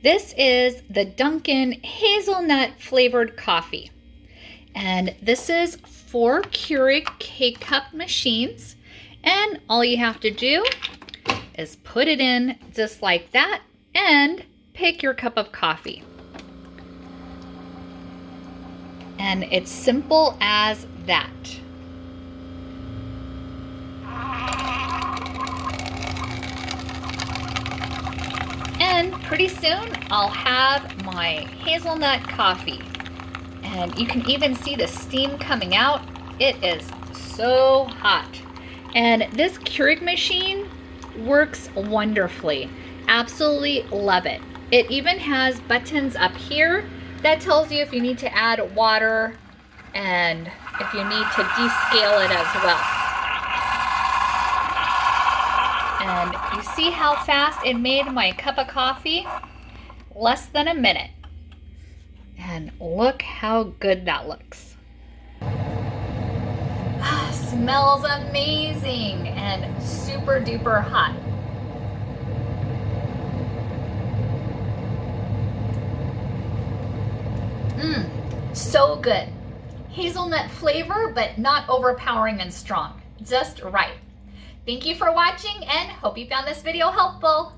This is the Dunkin Hazelnut flavored coffee. And this is 4 Keurig K-Cup machines. And all you have to do is put it in just like that and pick your cup of coffee. And it's simple as that. And pretty soon I'll have my hazelnut coffee. And you can even see the steam coming out. It is so hot. And this Keurig machine works wonderfully. Absolutely love it. It even has buttons up here that tells you if you need to add water and if you need to descale it as well. And you see how fast it made my cup of coffee? Less than a minute. And look how good that looks. Smells amazing and super duper hot. So good. Hazelnut flavor, but not overpowering and strong. Just right. Thank you for watching and hope you found this video helpful.